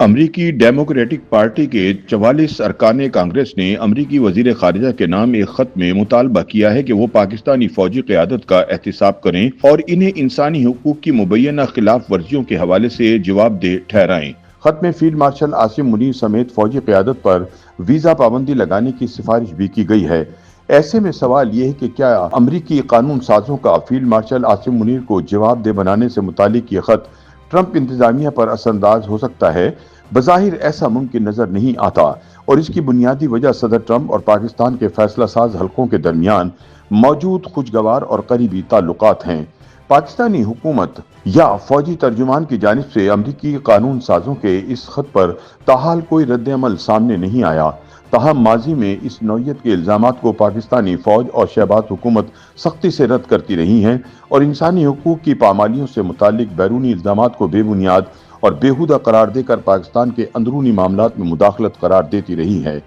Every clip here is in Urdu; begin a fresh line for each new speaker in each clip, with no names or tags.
امریکی ڈیموکریٹک پارٹی کے 44 ارکان کانگریس نے امریکی وزیر خارجہ کے نام ایک خط میں مطالبہ کیا ہے کہ وہ پاکستانی فوجی قیادت کا احتساب کریں اور انہیں انسانی حقوق کی مبینہ خلاف ورزیوں کے حوالے سے جواب دہ ٹھہرائیں۔ خط میں فیلڈ مارشل عاصم منیر سمیت فوجی قیادت پر ویزا پابندی لگانے کی سفارش بھی کی گئی ہے۔ ایسے میں سوال یہ ہے کہ کیا امریکی قانون سازوں کا فیلڈ مارشل عاصم منیر کو جواب دہ بنانے سے متعلق یہ خط ٹرمپ انتظامیہ پر اثر انداز ہو سکتا ہے؟ بظاہر ایسا ممکن نظر نہیں آتا، اور اس کی بنیادی وجہ صدر ٹرمپ اور پاکستان کے فیصلہ ساز حلقوں کے درمیان موجود خوشگوار اور قریبی تعلقات ہیں۔ پاکستانی حکومت یا فوجی ترجمان کی جانب سے امریکی قانون سازوں کے اس خط پر تاحال کوئی رد عمل سامنے نہیں آیا۔ تاہم ماضی میں اس نوعیت کے الزامات کو پاکستانی فوج اور شہباز حکومت سختی سے رد کرتی رہی ہیں اور انسانی حقوق کی پامالیوں سے متعلق بیرونی الزامات کو بے بنیاد اور بیہودہ قرار دے کر پاکستان کے اندرونی معاملات میں مداخلت قرار دیتی رہی ہے۔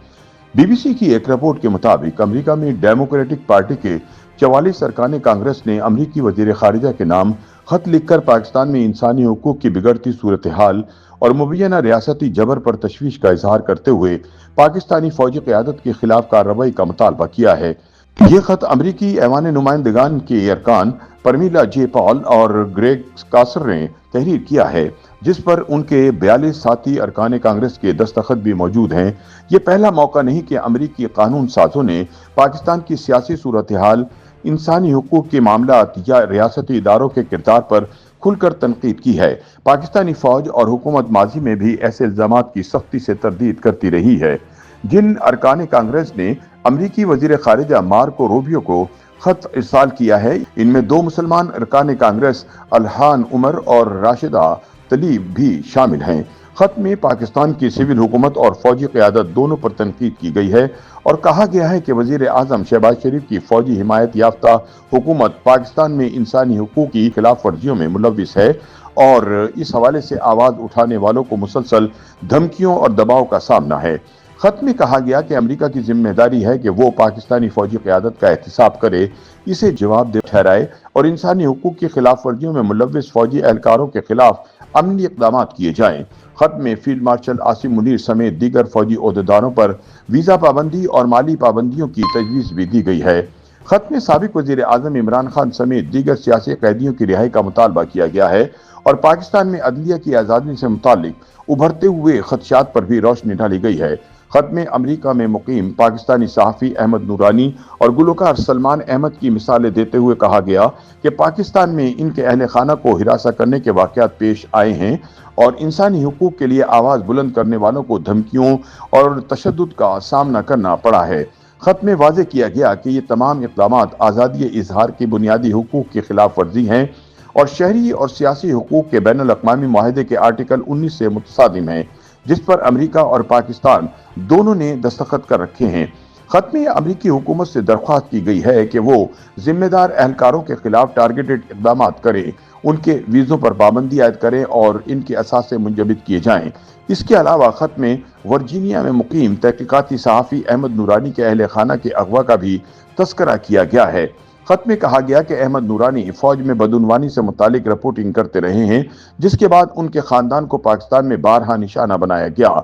بی بی سی کی ایک رپورٹ کے مطابق امریکہ میں ڈیموکریٹک پارٹی کے 44 ارکان کانگریس نے امریکی وزیر خارجہ کے نام خط لکھ کر پاکستان میں انسانی حقوق کی بگڑتی صورتحال اور مبینہ ریاستی جبر پر تشویش کا اظہار کرتے ہوئے پاکستانی فوجی قیادت کے خلاف کارروائی کا مطالبہ کیا ہے۔ یہ خط امریکی ایوان نمائندگان کے ارکان پرمیلا جے پال اور گریگ کاسر نے تحریر کیا ہے، جس پر ان کے 42 ساتھی ارکان کانگریس کے دستخط بھی موجود ہیں۔ یہ پہلا موقع نہیں کہ امریکی قانون سازوں نے پاکستان کی سیاسی صورتحال، انسانی حقوق کے معاملات یا ریاستی اداروں کے کردار پر کھل کر تنقید کی ہے۔ پاکستانی فوج اور حکومت ماضی میں بھی ایسے الزامات کی سختی سے تردید کرتی رہی ہے۔ جن ارکان کانگریس نے امریکی وزیر خارجہ مارکو روبیو کو خط ارسال کیا ہے، ان میں 2 مسلمان ارکان کانگریس الہان عمر اور راشدہ طلیب بھی شامل ہیں۔ خط میں پاکستان کی سول حکومت اور فوجی قیادت دونوں پر تنقید کی گئی ہے اور کہا گیا ہے کہ وزیر اعظم شہباز شریف کی فوجی حمایت یافتہ حکومت پاکستان میں انسانی حقوق کی خلاف ورزیوں میں ملوث ہے اور اس حوالے سے آواز اٹھانے والوں کو مسلسل دھمکیوں اور دباؤ کا سامنا ہے۔ خط میں کہا گیا کہ امریکہ کی ذمہ داری ہے کہ وہ پاکستانی فوجی قیادت کا احتساب کرے، اسے جواب دہ ٹھہرائے اور انسانی حقوق کی خلاف ورزیوں میں ملوث فوجی اہلکاروں کے خلاف عملی اقدامات کیے جائیں۔ خط میں فیلڈ مارشل عاصم منیر سمیت دیگر فوجی عہدیداروں پر ویزا پابندی اور مالی پابندیوں کی تجویز بھی دی گئی ہے۔ خط میں سابق وزیر اعظم عمران خان سمیت دیگر سیاسی قیدیوں کی رہائی کا مطالبہ کیا گیا ہے اور پاکستان میں عدلیہ کی آزادی سے متعلق ابھرتے ہوئے خدشات پر بھی روشنی ڈالی گئی ہے۔ خط میں امریکہ میں مقیم پاکستانی صحافی احمد نورانی اور گلوکار سلمان احمد کی مثالیں دیتے ہوئے کہا گیا کہ پاکستان میں ان کے اہل خانہ کو ہراساں کرنے کے واقعات پیش آئے ہیں اور انسانی حقوق کے لیے آواز بلند کرنے والوں کو دھمکیوں اور تشدد کا سامنا کرنا پڑا ہے۔ خط میں واضح کیا گیا کہ یہ تمام اقدامات آزادی اظہار کے بنیادی حقوق کی خلاف ورزی ہیں اور شہری اور سیاسی حقوق کے بین الاقوامی معاہدے کے آرٹیکل 19 سے متصادم ہیں، جس پر امریکہ اور پاکستان دونوں نے دستخط کر رکھے ہیں۔ خط میں امریکی حکومت سے درخواست کی گئی ہے کہ وہ ذمہ دار اہلکاروں کے خلاف ٹارگیٹڈ اقدامات کرے، ان کے ویزوں پر پابندی عائد کرے اور ان کے اثاثے منجمد کیے جائیں۔ اس کے علاوہ خط میں ورجینیا میں مقیم تحقیقاتی صحافی احمد نورانی کے اہل خانہ کے اغوا کا بھی تذکرہ کیا گیا ہے۔ خط میں کہا گیا کہ احمد نورانی فوج میں بدعنوانی سے متعلق رپورٹنگ کرتے رہے ہیں، جس کے بعد ان کے خاندان کو پاکستان میں بارہا نشانہ بنایا گیا۔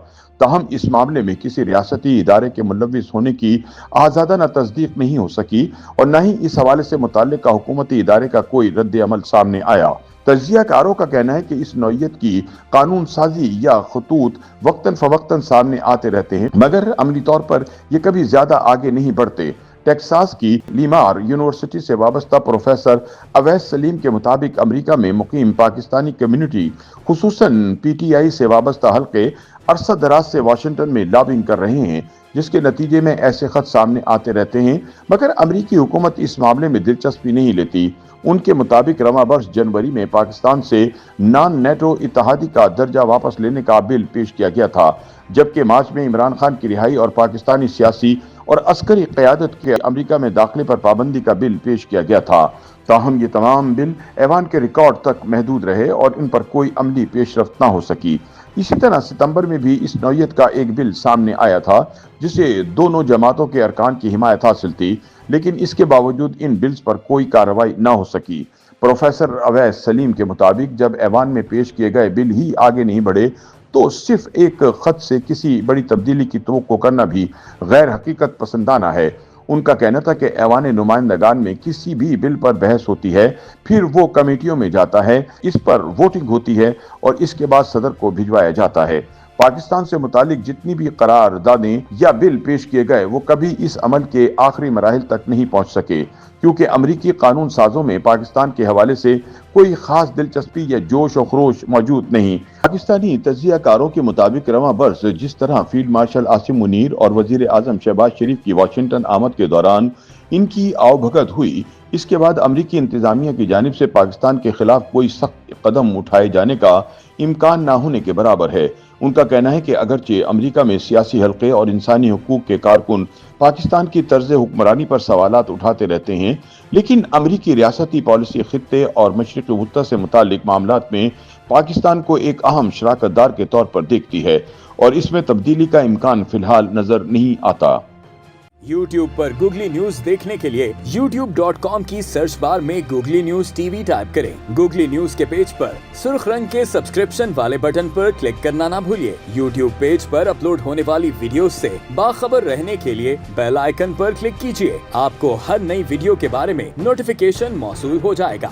تاہم اس معاملے میں کسی ریاستی ادارے کے ملوث ہونے کی آزادانہ تصدیق نہیں ہو سکی اور نہ ہی اس حوالے سے متعلقہ حکومتی ادارے کا کوئی رد عمل سامنے آیا۔ تجزیہ کاروں کا کہنا ہے کہ اس نوعیت کی قانون سازی یا خطوط وقتاً فوقتاً سامنے آتے رہتے ہیں، مگر عملی طور پر یہ کبھی زیادہ آگے نہیں بڑھتے۔ ٹیکساس کی لیمار یونیورسٹی سے وابستہ پروفیسر اویس سلیم کے مطابق امریکہ میں مقیم پاکستانی کمیونٹی، خصوصاً پی ٹی آئی سے وابستہ حلقے عرصہ دراز سے واشنگٹن میں لابنگ کر رہے ہیں، جس کے نتیجے میں ایسے خط سامنے آتے رہتے ہیں، مگر امریکی حکومت اس معاملے میں دلچسپی نہیں لیتی۔ ان کے مطابق رواں برس جنوری میں پاکستان سے نان نیٹو اتحادی کا درجہ واپس لینے کا بل پیش کیا گیا تھا، جبکہ مارچ میں عمران خان کی رہائی اور پاکستانی سیاسی اور عسکری قیادت کے امریکہ میں داخلے پر پابندی کا بل پیش کیا گیا تھا۔ تاہم یہ تمام بل ایوان کے ریکارڈ تک محدود رہے اور ان پر کوئی عملی پیش رفت نہ ہو سکی۔ اسی طرح ستمبر میں بھی اس نوعیت کا ایک بل سامنے آیا تھا جسے دونوں جماعتوں کے ارکان کی حمایت حاصل تھی، لیکن اس کے باوجود ان بلز پر کوئی کارروائی نہ ہو سکی۔ پروفیسر اویس سلیم کے مطابق جب ایوان میں پیش کیے گئے بل ہی آگے نہیں بڑھے تو صرف ایک خط سے کسی بڑی تبدیلی کی توقع کرنا بھی غیر حقیقت پسندانہ ہے۔ ان کا کہنا تھا کہ ایوان نمائندگان میں کسی بھی بل پر بحث ہوتی ہے، پھر وہ کمیٹیوں میں جاتا ہے، اس پر ووٹنگ ہوتی ہے اور اس کے بعد صدر کو بھجوایا جاتا ہے۔ پاکستان سے متعلق جتنی بھی قراردادیں یا بل پیش کیے گئے وہ کبھی اس عمل کے آخری مراحل تک نہیں پہنچ سکے، کیونکہ امریکی قانون سازوں میں پاکستان کے حوالے سے کوئی خاص دلچسپی یا جوش و خروش موجود نہیں۔ پاکستانی تجزیہ کاروں کے مطابق رواں برس جس طرح فیلڈ مارشل عاصم منیر اور وزیر اعظم شہباز شریف کی واشنگٹن آمد کے دوران ان کی آؤ بھگت ہوئی، اس کے بعد امریکی انتظامیہ کی جانب سے پاکستان کے خلاف کوئی سخت قدم اٹھائے جانے کا امکان نہ ہونے کے برابر ہے۔ ان کا کہنا ہے کہ اگرچہ امریکہ میں سیاسی حلقے اور انسانی حقوق کے کارکن پاکستان کی طرز حکمرانی پر سوالات اٹھاتے رہتے ہیں، لیکن امریکی ریاستی پالیسی خطے اور مشرق وسطی سے متعلق معاملات میں پاکستان کو ایک اہم شراکت دار کے طور پر دیکھتی ہے اور اس میں تبدیلی کا امکان فی الحال نظر نہیں آتا۔
YouTube پر گوگلی نیوز دیکھنے کے لیے youtube.com کی سرچ بار میں googly news T V type کریں۔ گوگلی نیوز کے پیج پر سرخ رنگ کے سبسکرپشن والے بٹن پر کلک کرنا نہ بھولیے۔ YouTube پیج پر اپلوڈ ہونے والی ویڈیوز سے باخبر رہنے کے لیے بیل آئیکن پر کلک کیجیے۔ آپ کو ہر نئی ویڈیو کے بارے میں نوٹیفیکیشن موصول ہو جائے گا۔